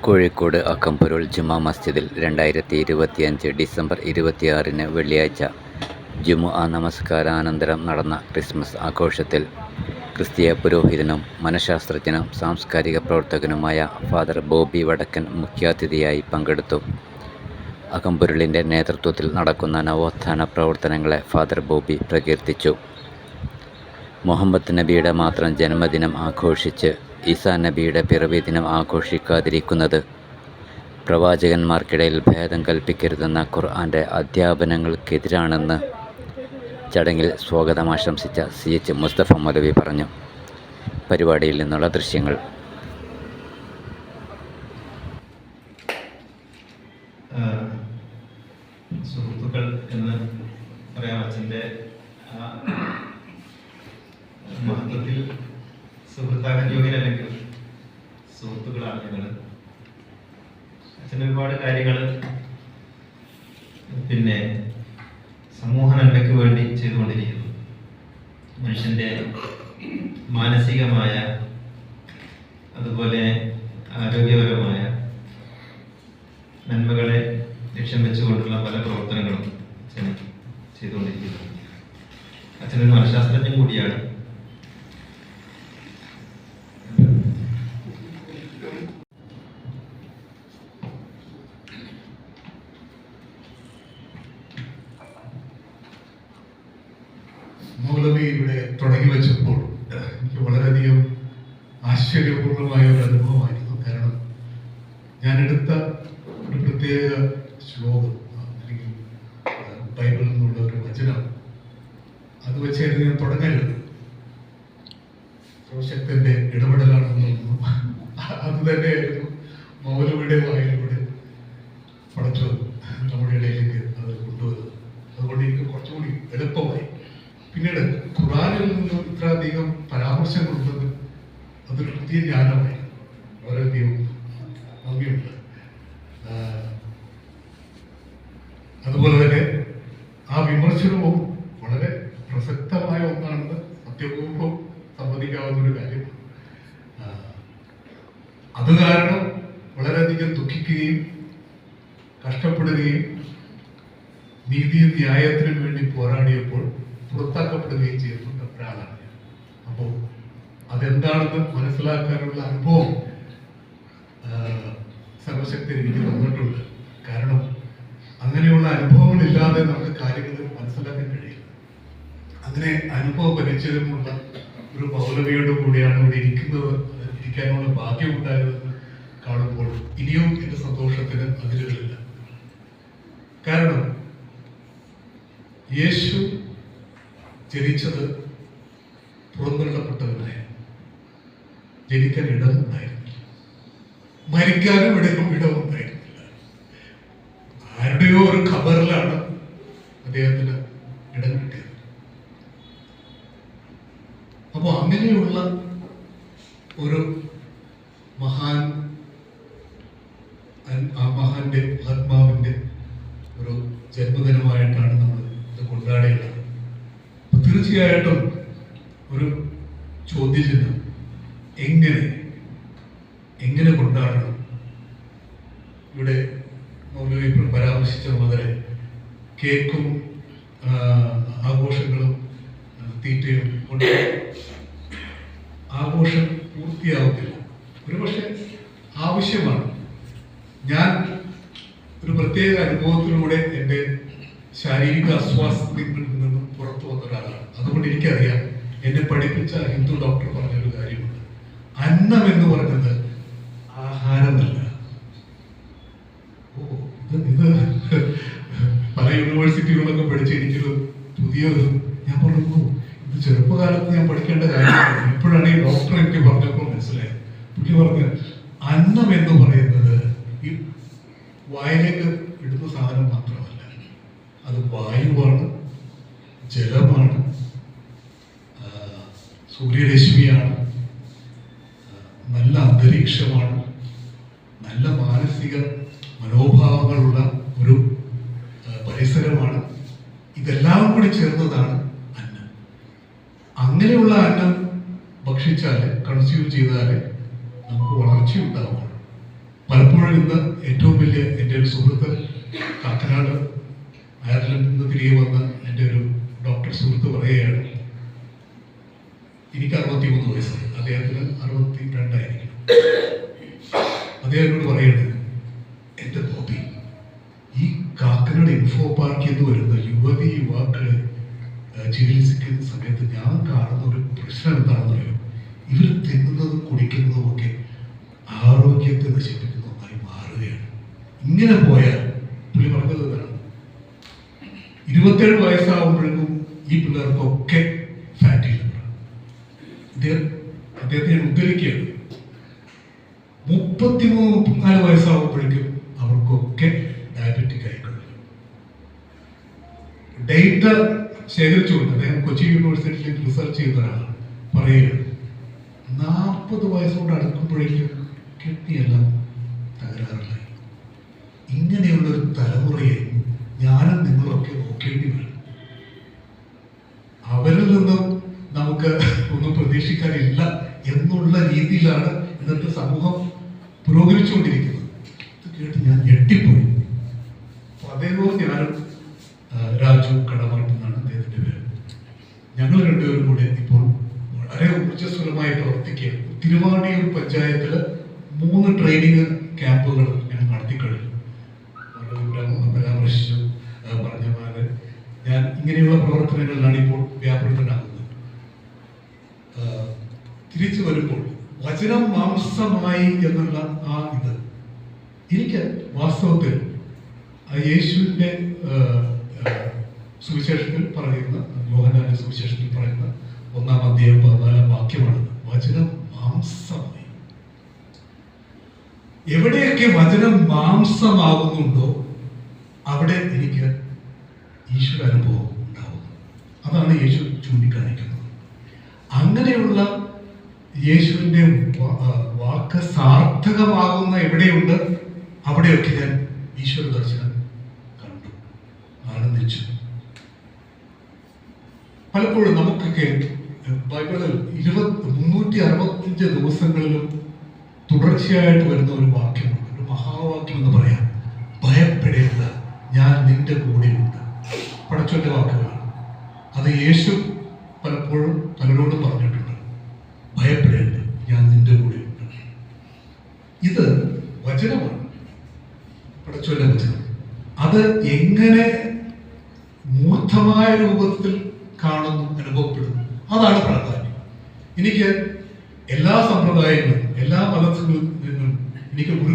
കോഴിക്കോട് അക്കംപൊരുൾ ജുമാ മസ്ജിദിൽ 2025 ഡിസംബർ 26 വെള്ളിയാഴ്ച ജുമുഅ നമസ്കാരാനന്തരം നടന്ന ക്രിസ്മസ് ആഘോഷത്തിൽ ക്രിസ്തീയ പുരോഹിതനും മനഃശാസ്ത്രജ്ഞനും സാംസ്കാരിക പ്രവർത്തകനുമായ ഫാദർ ബോബി വടക്കൻ മുഖ്യാതിഥിയായി പങ്കെടുത്തു. അകമ്പൊരുളിൻ്റെ നേതൃത്വത്തിൽ നടക്കുന്ന നവോത്ഥാന പ്രവർത്തനങ്ങളെ ഫാദർ ബോബി പ്രകീർത്തിച്ചു. മുഹമ്മദ് നബിയുടെ മാത്രം ജന്മദിനം ആഘോഷിച്ച് ഈസാ നബിയുടെ പിറവി ദിനം ആഘോഷിക്കാതിരിക്കുന്നത് പ്രവാചകന്മാർക്കിടയിൽ ഭേദം കൽപ്പിക്കരുതെന്ന ഖുർആൻ്റെ അധ്യാപനങ്ങൾക്കെതിരാണെന്ന് ചടങ്ങിൽ സ്വാഗതമാശംസിച്ച CH മുസ്തഫ മൗലവി പറഞ്ഞു. പരിപാടിയിൽ നിന്നുള്ള ദൃശ്യങ്ങൾ. സുഹൃത്തുക്കൾ എന്ന് പറയാം. അച്ഛൻ്റെ മഹത്വത്തിൽ സുഹൃത്താകാൻ യോഗ്യനല്ലെങ്കിൽ സുഹൃത്തുക്കളാണ് ഞങ്ങൾ. അച്ഛൻ ഒരുപാട് കാര്യങ്ങൾ സമൂഹ നന്മയ്ക്ക് വേണ്ടി ചെയ്തുകൊണ്ടിരിക്കുന്നു. മനുഷ്യൻ്റെ മാനസികമായ അതുപോലെ ആരോഗ്യപരമായ നന്മകളെ ലക്ഷ്യം വെച്ചുകൊണ്ടുള്ള പല പ്രവർത്തനങ്ങളും അച്ഛൻ ചെയ്തുകൊണ്ടിരിക്കുന്നു. അച്ഛനൊരു മനഃശാസ്ത്രജ്ഞൻ കൂടിയാണ്. മൗലവി ഇവിടെ തുടങ്ങി വെച്ചപ്പോൾ എനിക്ക് വളരെയധികം ആശ്ചര്യപൂർണമായ ഒരു അനുഭവമായിരുന്നു. കാരണം ഞാൻ എടുത്ത ഒരു പ്രത്യേക ശ്ലോകം അല്ലെങ്കിൽ ബൈബിളിൽ നിന്നുള്ള ഒരു വചനം, അത് വെച്ചായിരുന്നു ഞാൻ തുടങ്ങരുത്. സർവശക്തന്റെ ഇടപെടലാണെന്ന് തോന്നുന്നു. അത് തന്നെയായിരുന്നു മൗലവിയുടെ വായിലൂടെ പടച്ചു നമ്മുടെ ഇടയിലേക്ക് അത് കൊണ്ടുവന്നത്. അതുകൊണ്ട് എനിക്ക് കുറച്ചുകൂടി എളുപ്പമായി. പിന്നീട് ഖുറാനിൽ നിന്ന് ഇത്രയധികം പരാമർശങ്ങളുള്ളത് അതൊരു പുതിയ ജ്ഞാനമായി. വളരെയധികം നന്ദിയുണ്ട്. അതുപോലെ തന്നെ ആ വിമർശനവും വളരെ പ്രസക്തമായ ഒന്നാണെന്ന് സത്യപൂർവ്വം സമ്മതിക്കാവുന്ന ഒരു കാര്യമാണ്. അത് കാരണം വളരെയധികം ദുഃഖിക്കുകയും കഷ്ടപ്പെടുകയും നീതിയും ന്യായത്തിനും വേണ്ടി പോരാടിയപ്പോൾ പുറത്താക്കപ്പെടുകയും ചെയ്തിട്ടുണ്ട് ഒരാളാണ് ഞാൻ. അപ്പോൾ അതെന്താണെന്ന് മനസ്സിലാക്കാനുള്ള അനുഭവം സർവശക്തി എനിക്ക് തന്നിട്ടുണ്ട്. കാരണം അങ്ങനെയുള്ള അനുഭവങ്ങളില്ലാതെ നമുക്ക് കാര്യങ്ങൾ മനസ്സിലാക്കാൻ കഴിയില്ല. അങ്ങനെ അനുഭവ പരിചയമുള്ള ഒരു മൗലവിയോട് കൂടിയാണ് ഇവിടെ ഇരിക്കാനുള്ള ഭാഗ്യമുണ്ടായതെന്ന് കാണുമ്പോൾ ഇനിയും എൻ്റെ സന്തോഷത്തിന് അതിരുകളില്ല. കാരണം യേശു ജനിച്ചത് പുറന്തള്ളപ്പെട്ടവനായ, ജനിക്കാൻ ഇടമുണ്ടായിരുന്നില്ല, മരിക്കാനും ഇടമുണ്ടായിരുന്നില്ല. ആരുടെയോ ഒരു ഖബറിലാണ് അദ്ദേഹത്തിന് ഇടം കിട്ടിയത്. അപ്പൊ അങ്ങനെയുള്ള ഒരു മഹാന്റെ ആത്മാവിന്റെ ഒരു ജന്മദിനമായിട്ടാണ് നമ്മൾ ഇത് കൊണ്ടാടേണ്ടത്. തീർച്ചയായിട്ടും ഒരു ചോദ്യചിഹ്നം, എങ്ങനെ കൊണ്ടാടണം? ഇവിടെ മൗലവി പരാമർശിച്ച മുതലേ കേക്കും ആഘോഷങ്ങളും തീറ്റയും കൊണ്ട് ആഘോഷം പൂർത്തിയാവത്തില്ല. ഒരുപക്ഷെ ആവശ്യമാണ്. ഞാൻ ഒരു പ്രത്യേക അനുഭവത്തിലൂടെ എൻ്റെ ശാരീരിക അസ്വാസ്ഥ്യങ്ങളിൽ നിന്നും പുറത്തു വന്ന ഒരാളാണ്. അതുകൊണ്ട് എനിക്കറിയാം, എന്നെ പഠിപ്പിച്ച ഹിന്ദു ഡോക്ടർ പറഞ്ഞൊരു കാര്യമുണ്ട്. അന്നം എന്ന് പറഞ്ഞത് ആഹാരമല്ല. ഇത് പല യൂണിവേഴ്സിറ്റികളിലൊക്കെ പഠിച്ച് എനിക്കൊരു പുതിയൊരു, ഞാൻ പറഞ്ഞു ഇത് ചെറുപ്പകാലത്ത് ഞാൻ പഠിക്കേണ്ട കാര്യമാണ്. ഇപ്പോഴാണ് ഈ ഡോക്ടർ എനിക്ക് പറഞ്ഞപ്പോൾ മനസ്സിലായത്. പുള്ളി പറഞ്ഞ് അന്നം എന്ന് പറയുന്നത് ഈ വായിലേക്ക് ഇടുന്ന സാധനം മാത്രമല്ല, അത് വായുവാണ്, ജലമാണ്, സൂര്യരശ്മിയാണ്, നല്ല അന്തരീക്ഷമാണ്, നല്ല മാനസിക മനോഭാവങ്ങളുള്ള ഒരു പരിസരമാണ്. ഇതെല്ലാം കൂടി ചേർന്നതാണ് അന്നം. അങ്ങനെയുള്ള അന്നം ഭക്ഷിച്ചാൽ, കൺസ്യൂം ചെയ്താൽ നമുക്ക് വളർച്ചയുണ്ടാവുകയുള്ളൂ. പലപ്പോഴും ഇന്ന് ഏറ്റവും വലിയ എൻ്റെ ഒരു സുഹൃത്ത് കാക്കനാട് അയർലൻഡിൽ നിന്ന് തിരികെ വന്ന എൻ്റെ ഒരു ഡോക്ടർ സുഹൃത്ത് പറയുകയാണ്, എനിക്ക് 63 വയസ്സ്, അദ്ദേഹത്തിന് 62 അദ്ദേഹം എന്നോട് പറയുന്നത്, എൻ്റെ ബോബി, ഈ കാക്കനാട് ഇൻഫോ പാർക്കിൽ നിന്ന് വരുന്ന യുവതി യുവാക്കളെ ചികിത്സിക്കുന്ന സമയത്ത് ഞാൻ കാണുന്ന ഒരു പ്രശ്നം എന്താണെന്ന് അറിയാം, ഇവർ തിന്നുന്നതും കുടിക്കുന്നതും ഒക്കെ ആരോഗ്യത്തെ നശിപ്പിക്കുന്ന ഒന്നായി മാറുകയാണ്. ഇങ്ങനെ പോയാൽ പുള്ളി പറഞ്ഞത് ഇതാണ്, 27 വയസ്സാകുമ്പോഴേക്കും ഈ പിള്ളേർക്കൊക്കെ ഫാറ്റി ലിവർ. അദ്ദേഹത്തെ ഞാൻ ഉദ്ധരിക്കുകയാണ്, 33-34 വയസ്സാകുമ്പോഴേക്കും അവർക്കൊക്കെ ഡയബറ്റിക് ആയിക്കൊള്ളു. ഡേറ്റ ശേഖരിച്ചുകൊണ്ട് അദ്ദേഹം കൊച്ചി യൂണിവേഴ്സിറ്റിയിൽ റിസർച്ച് ചെയ്യുന്നതാണ് പറയുക, 40 വയസ്സോട് അടുക്കുമ്പോഴേക്കും കിഡ്നിയെല്ലാം തകരാറിലായി. ഇങ്ങനെയുള്ളൊരു തലമുറയെ ഞാനും നിങ്ങളൊക്കെ നോക്കേണ്ടി വരും. അവരിൽ നിന്നും നമുക്ക് ഒന്നും പ്രതീക്ഷിക്കാനില്ല എന്നുള്ള രീതിയിലാണ് ഇന്നത്തെ സമൂഹം പുരോഗമിച്ചുകൊണ്ടിരിക്കുന്നത്. ഇത് കേട്ട് ഞാൻ ഞെട്ടിപ്പോയി. അതേപോലെ ഞാനും രാജു കടമാട്ടെന്നാണ് അദ്ദേഹത്തിൻ്റെ പേര്. ഞങ്ങൾ രണ്ടുപേരും കൂടെ ഇപ്പോൾ വളരെ ഊർജ്ജസ്വലമായി പ്രവർത്തിക്കുക. തിരുവാണിയൂർ പഞ്ചായത്തിൽ 3 ട്രെയിനിങ് ക്യാമ്പുകൾ ഞങ്ങൾ നടത്തിക്കഴിഞ്ഞു. പരാമർശിച്ചു പറഞ്ഞ പോലെ ഞാൻ ഇങ്ങനെയുള്ള പ്രവർത്തനങ്ങളിലാണ് ഇപ്പോൾ വ്യാപൃതനാകുന്നത്. തിരിച്ചു വരുമ്പോൾ വചനം മാംസമായി എന്നുള്ള ആ ഇത് എനിക്ക് വാസ്തവത്തിൽ യേശുവിൻ്റെ സുവിശേഷത്തിൽ പറയുന്ന, യോഹന്നാന്റെ സുവിശേഷത്തിൽ പറയുന്ന 1-ാം അധ്യായം 14-ാം വാക്യമാണ്, വചനം മാംസമായി. എവിടെയൊക്കെ വചനം മാംസമാകുന്നുണ്ടോ അവിടെ എനിക്ക് ഈശ്വര അനുഭവം ഉണ്ടാവുന്നു. അതാണ് യേശു ചൂണ്ടിക്കാണിക്കുന്നത്. അങ്ങനെയുള്ള യേശുവിൻ്റെ വാക്ക് സാർത്ഥകമാകുന്ന എവിടെയുണ്ട് അവിടെയൊക്കെ ഞാൻ ഈശ്വര ദർശനം കണ്ടു, ആനന്ദിച്ചു. പലപ്പോഴും നമുക്കൊക്കെ ബൈബിളിൽ 365 ദിവസങ്ങളിലും തുടർച്ചയായിട്ട് വരുന്ന ഒരു വാക്യമുണ്ട്, ഒരു മഹാവാക്യം എന്ന് പറയാം, ഭയപ്പെടേണ്ട, ഞാൻ നിന്റെ കൂടെയുണ്ട്. പടച്ചോന്റെ വാക്കുകളാണ്. അത് യേശു പലപ്പോഴും പലരോടും പറഞ്ഞിട്ടുണ്ട്, ഭയപ്പെടേണ്ട, ഞാൻ നിന്റെ കൂടെയുണ്ട്. ഇത് വചനമാണ്, പടച്ചോന്റെ വചനം. അത് എങ്ങനെ മൂർത്തമായ രൂപത്തിൽ കാണുന്നു, അനുഭവപ്പെടുന്നു, അതാണ് പ്രാധാന്യം. എനിക്ക് എല്ലാ സമ്പ്രദായങ്ങളും എല്ലാ മതത്തിൽ നിന്നും എനിക്ക്